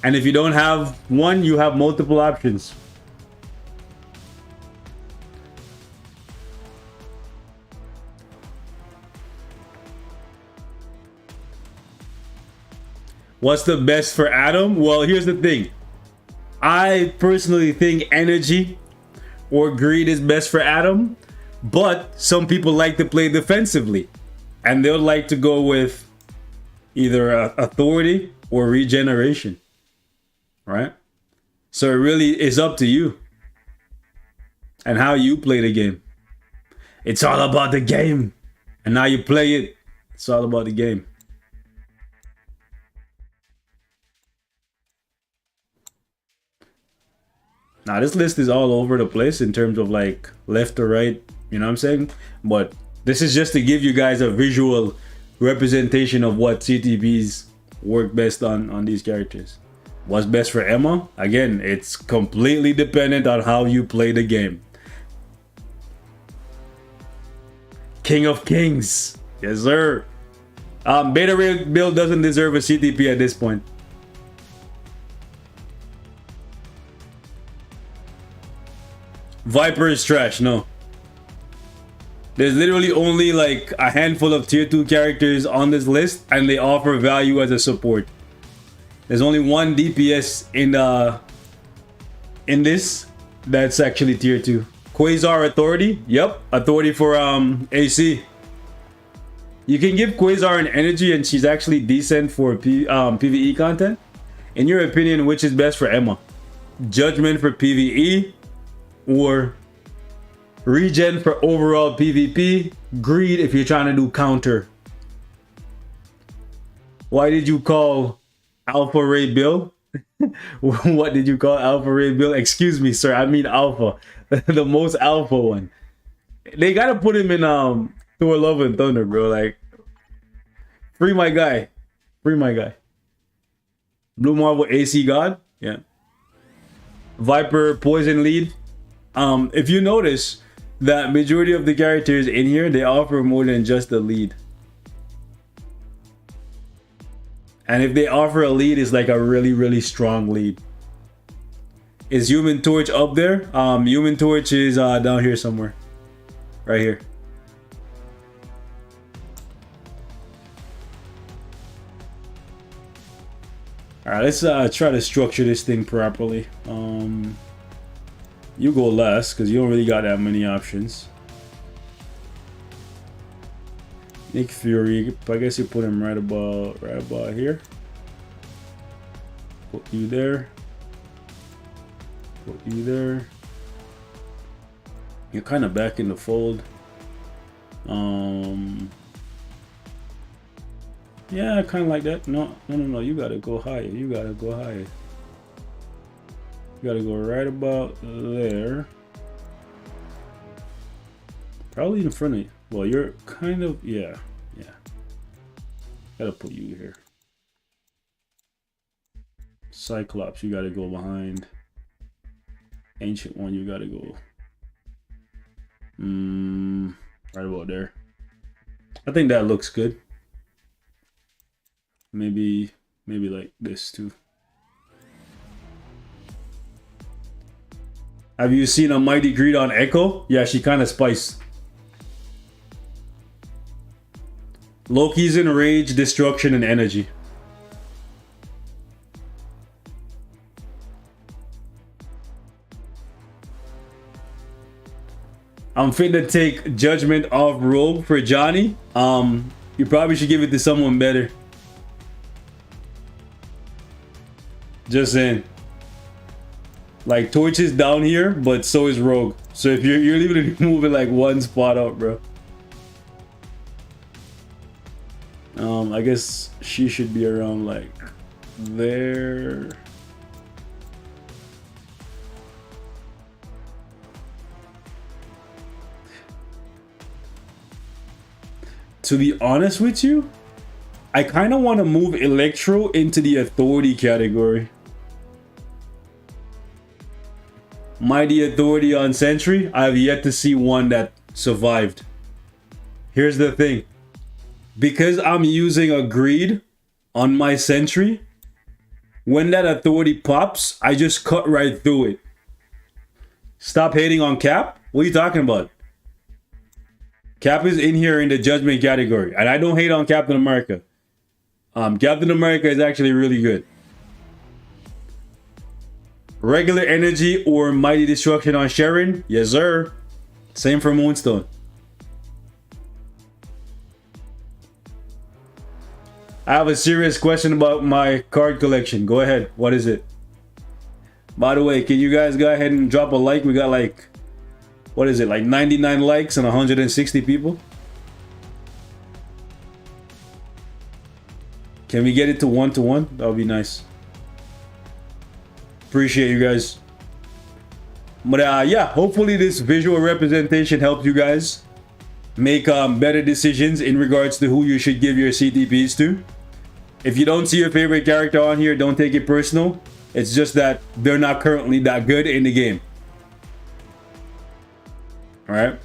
And if you don't have one, you have multiple options. What's the best for Adam? Well, here's the thing. I personally think energy or greed is best for Adam, but some people like to play defensively and they'll like to go with either authority or regeneration, right? So it really is up to you and how you play the game. It's all about the game, and how you play it. It's all about the game. Now this list is all over the place in terms of like left or right, you know what I'm saying? But this is just to give you guys a visual representation of what CTPs work best on these characters. What's best for Emma? Again, it's completely dependent on how you play the game. King of Kings. Yes, sir. Beta Ray Bill doesn't deserve a CTP at this point. Viper is trash, no. There's literally only like a handful of tier 2 characters on this list, and they offer value as a support. There's only one DPS in this that's actually tier 2. Quasar Authority, yep, Authority for AC. You can give Quasar an energy and she's actually decent for PvE content. In your opinion, which is best for Emma? Judgment for PvE or regen for overall PvP? Greed if you're trying to do counter. Why did you call Alpha Ray Bill? What did you call Alpha Ray Bill? Excuse me, sir. I mean Alpha. The most alpha one. They gotta put him in Thor Love and Thunder, bro. Like, free my guy. Free my guy. Blue Marvel AC God. Yeah. Viper Poison Lead. If you notice that majority of the characters in here, they offer more than just a lead. And if they offer a lead, it's like a really, really strong lead. Is Human Torch up there? Human Torch is down here somewhere. Right here. Alright, let's try to structure this thing properly. You go last, because you don't really got that many options. Nick Fury, I guess you put him right about here. Put you there. Put you there. You're kind of back in the fold. Yeah, kind of like that. No, you gotta go higher. You gotta go higher. You gotta go right about there. Probably in front of you. Well, you're kind of, yeah. Gotta put you here. Cyclops, you gotta go behind. Ancient One, you gotta go. Right about there. I think that looks good. Maybe like this too. Have you seen a Mighty Greed on Echo? Yeah, she kind of spiced. Loki's in Rage, Destruction, and Energy. I'm fit to take Judgment off Rogue for Johnny. You probably should give it to someone better. Just saying. Like, Torch is down here, but so is Rogue. So if you're leaving moving like one spot up, bro. I guess she should be around like there. To be honest with you, I kind of want to move Electro into the Authority category. Mighty Authority on Sentry, I've yet to see one that survived. Here's the thing. Because I'm using a Greed on my Sentry, when that Authority pops, I just cut right through it. Stop hating on Cap? What are you talking about? Cap is in here in the Judgment category. And I don't hate on Captain America. Captain America is actually really good. Regular Energy or Mighty Destruction on Sharon? Yes, sir. Same for Moonstone. I have a serious question about my card collection. Go ahead. What is it? By the way, can you guys go ahead and drop a like? We got like, what is it? Like 99 likes and 160 people? Can we get it to 1-to-1? That would be nice. Appreciate you guys. But yeah, hopefully this visual representation helped you guys make better decisions in regards to who you should give your CTPs to. If you don't see your favorite character on here, don't take it personal. It's just that they're not currently that good in the game. Alright?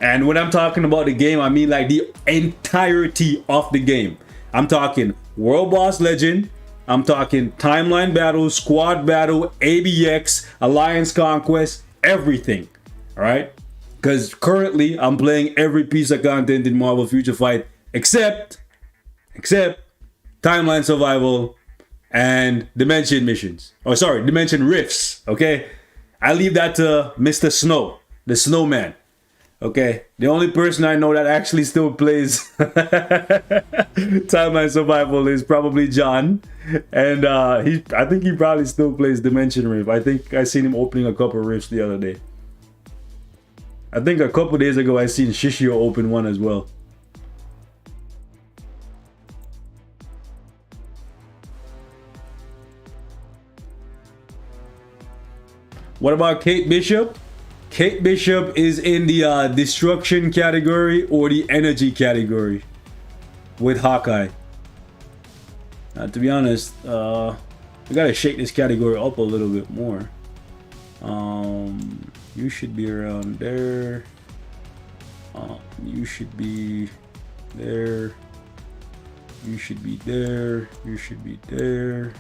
And when I'm talking about the game, I mean like the entirety of the game. I'm talking World Boss Legend. I'm talking Timeline Battle, Squad Battle, ABX, Alliance Conquest, everything. All right? Because currently I'm playing every piece of content in Marvel Future Fight except Timeline Survival and Dimension Missions. Oh, sorry, Dimension Rifts. Okay? I leave that to Mr. Snow, the Snowman. Okay, the only person I know that actually still plays Timeline Survival is probably John, and I think he probably still plays Dimension Rift. I think I seen him opening a couple rifts the other day. I think a couple days ago I seen Shishio open one as well. What about Kate Bishop? Kate Bishop is in the destruction category or the energy category with Hawkeye. To be honest, we gotta shake this category up a little bit more. You should be around there. You should be there. You should be there. You should be there.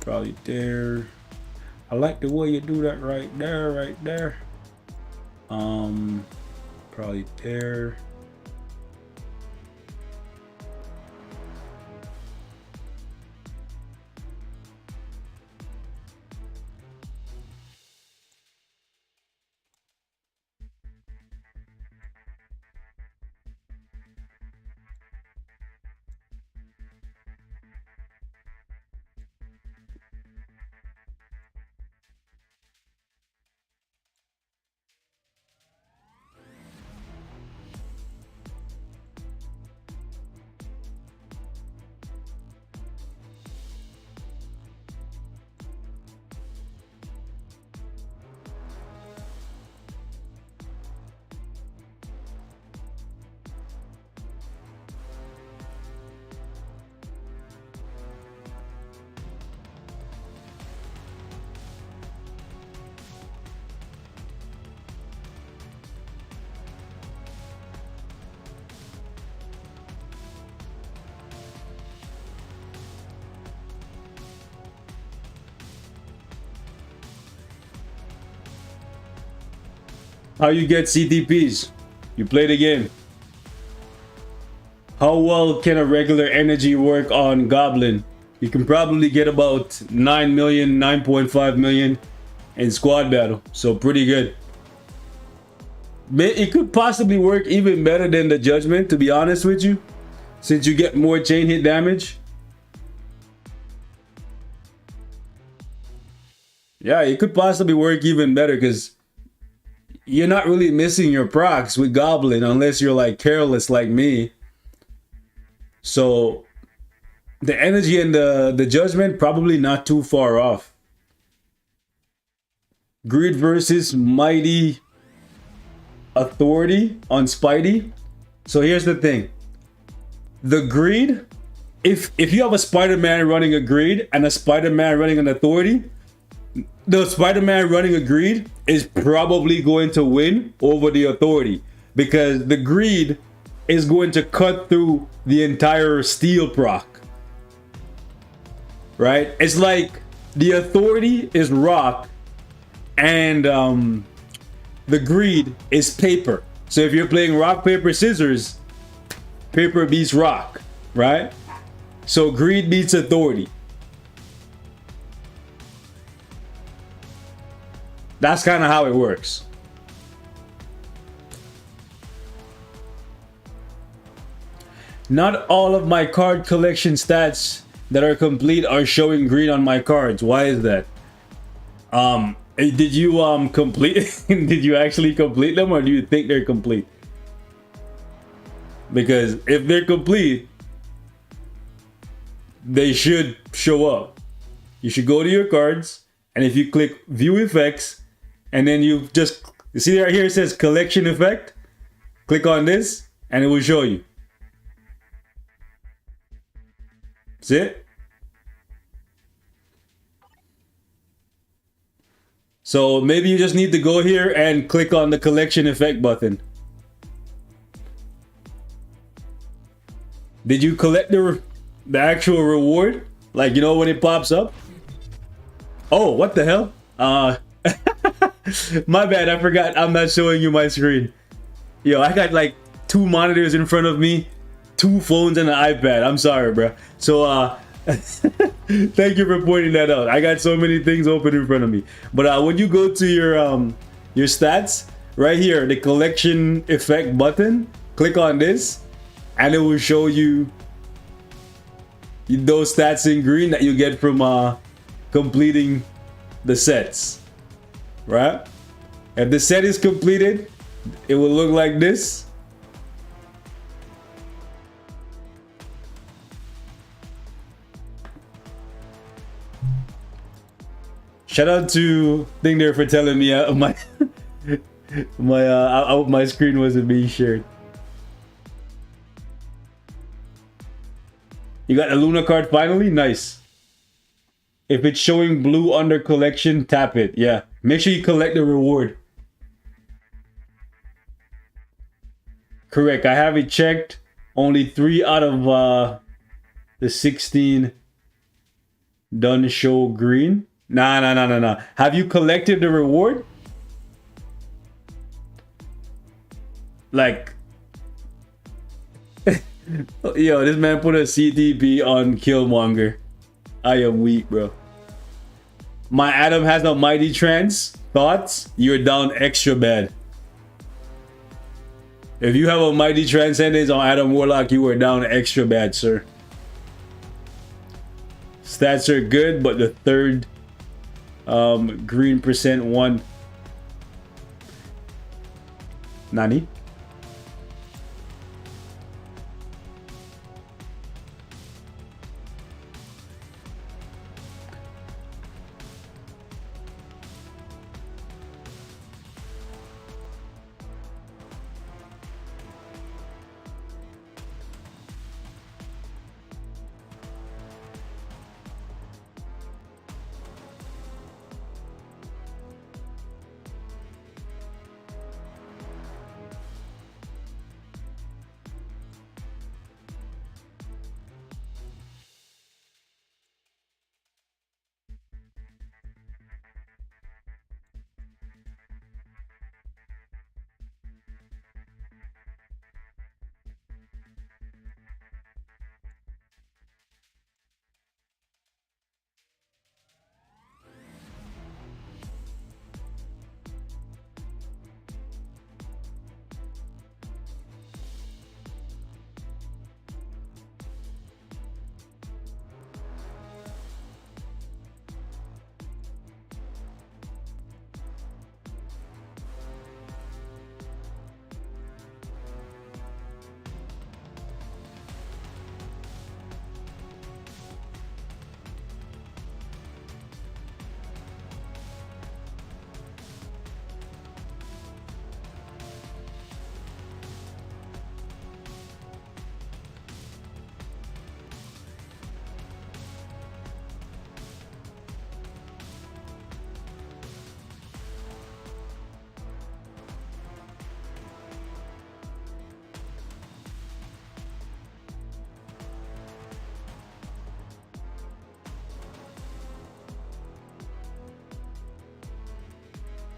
Probably there. I like the way you do that right there, right there. Probably there. How you get CTPs? You play the game. How well can a regular energy work on Goblin? You can probably get about 9 million, 9.5 million in squad battle. So pretty good. It could possibly work even better than the Judgment, to be honest with you, since you get more chain hit damage. Yeah, it could possibly work even better because you're not really missing your procs with Goblin unless you're like careless like me. So the energy and the Judgment probably not too far off. Greed versus Mighty Authority on Spidey. So here's the thing. The Greed, if you have a Spider-Man running a Greed and a Spider-Man running an Authority, the Spider-Man running a Greed is probably going to win over the Authority because the Greed is going to cut through the entire steel proc. Right? It's like the Authority is rock and the Greed is paper. So if you're playing rock, paper, scissors, paper beats rock, right? So Greed beats Authority. That's kind of how it works. Not all of my card collection stats that are complete are showing green on my cards. Why is that? Did you complete did you actually complete them or do you think they're complete? Because if they're complete, they should show up. You should go to your cards and if you click view effects and then you see right here it says collection effect, click on this and it will show you. See it? So maybe you just need to go here and click on the collection effect button. Did you collect the actual reward? Like, you know, when it pops up? Oh, what the hell? My bad, I forgot. I'm not showing you my screen. Yo, I got like 2 monitors in front of me, 2 phones and an iPad. I'm sorry, bro. So, thank you for pointing that out. I got so many things open in front of me. But when you go to your stats, right here, the collection effect button, click on this, and it will show you those stats in green that you get from completing the sets, right? If the set is completed, it will look like this. Shout out to Thing there for telling me my screen wasn't being shared. You got a Luna card finally? Nice. If it's showing blue under collection, tap it. Yeah. Make sure you collect the reward. Correct. I have it checked. Only 3 out of the 16 done show green. Nah. Have you collected the reward? Like, yo, this man put a CTP on Killmonger. I am weak, bro. My Adam has a mighty trance. Thoughts? You're down extra bad. If you have a mighty transcendence on Adam Warlock, you are down extra bad, sir. Stats are good, but the third green percent one. Nani?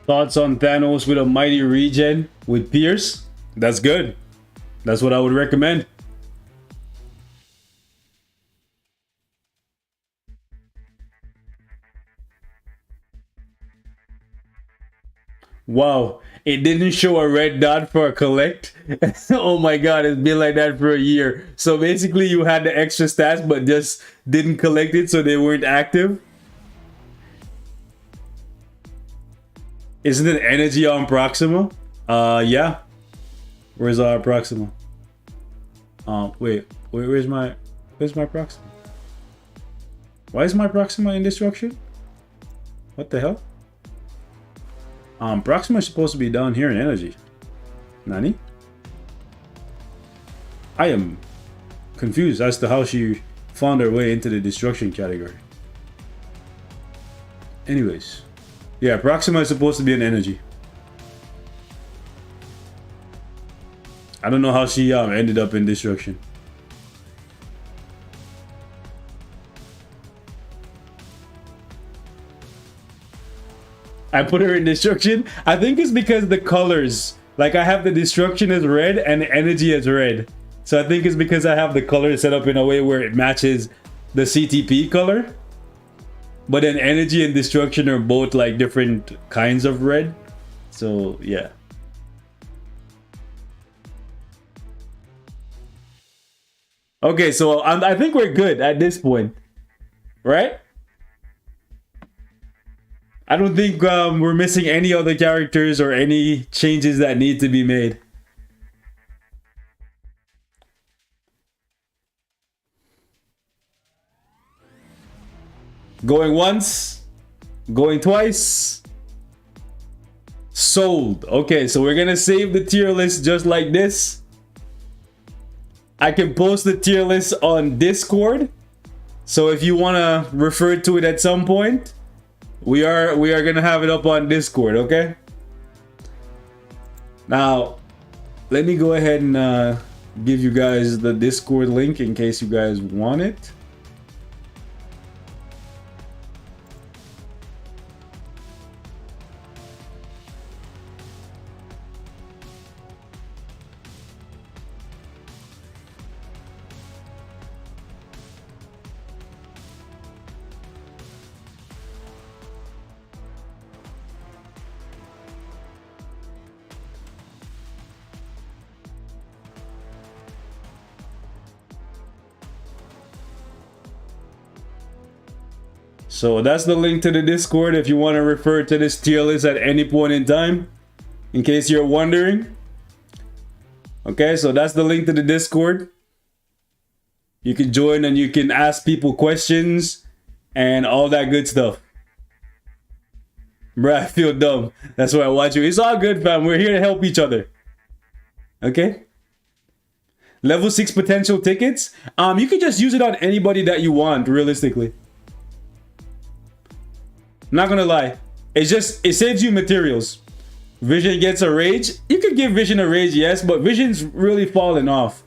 Thoughts on Thanos with a mighty regen with Pierce? That's good. That's what I would recommend. Wow, it didn't show a red dot for a collect. Oh my god, it's been like that for a year. So basically you had the extra stats but just didn't collect it, so they weren't active. Isn't it energy on Proxima? Yeah. Where's our Proxima? Wait, where's my Proxima? Why is my Proxima in destruction? What the hell? Proxima is supposed to be down here in energy. Nani? I am confused as to how she found her way into the destruction category. Anyways, Yeah, Proxima is supposed to be an energy. I don't know how she ended up in destruction. I put her in destruction. I think it's because the colors. Like I have the destruction as red and energy as red. So I think it's because I have the color set up in a way where it matches the CTP color. But then energy and destruction are both like different kinds of red. So yeah. Okay, so I think we're good at this point, right? I don't think we're missing any other characters or any changes that need to be made. Going once, going twice. Sold. Okay, so we're gonna save the tier list just like this. I can post the tier list on Discord. So if you wanna refer to it at some point, we are gonna have it up on Discord, okay? Now, let me go ahead and give you guys the Discord link in case you guys want it. So that's the link to the Discord if you want to refer to this tier list at any point in time, in case you're wondering. Okay, so that's the link to the Discord. You can join and you can ask people questions and all that good stuff. Bruh, I feel dumb. That's why I watch you. It's all good, fam. We're here to help each other. Okay? Level 6 potential tickets. You can just use it on anybody that you want, realistically. Not gonna lie. It saves you materials. Vision gets a rage. You could give Vision a rage, yes, but Vision's really falling off.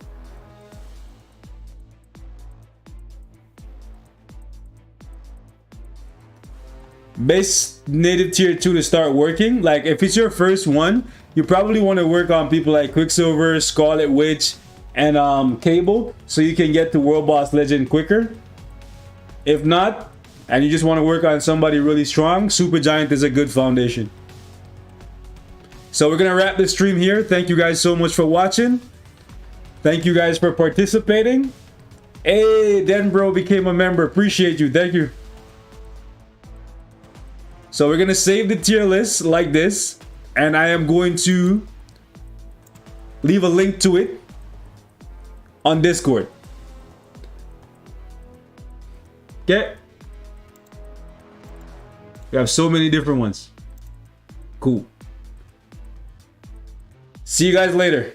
Base native tier 2 to start working. Like if it's your first one, you probably want to work on people like Quicksilver, Scarlet Witch, and Cable, so you can get to World Boss Legend quicker. If not, and you just want to work on somebody really strong, Super Giant is a good foundation. So we're gonna wrap this stream here. Thank you guys so much for watching. Thank you guys for participating. Hey, Denbro became a member. Appreciate you. Thank you. So we're gonna save the tier list like this, and I am going to leave a link to it on Discord. Okay? We have so many different ones. Cool. See you guys later.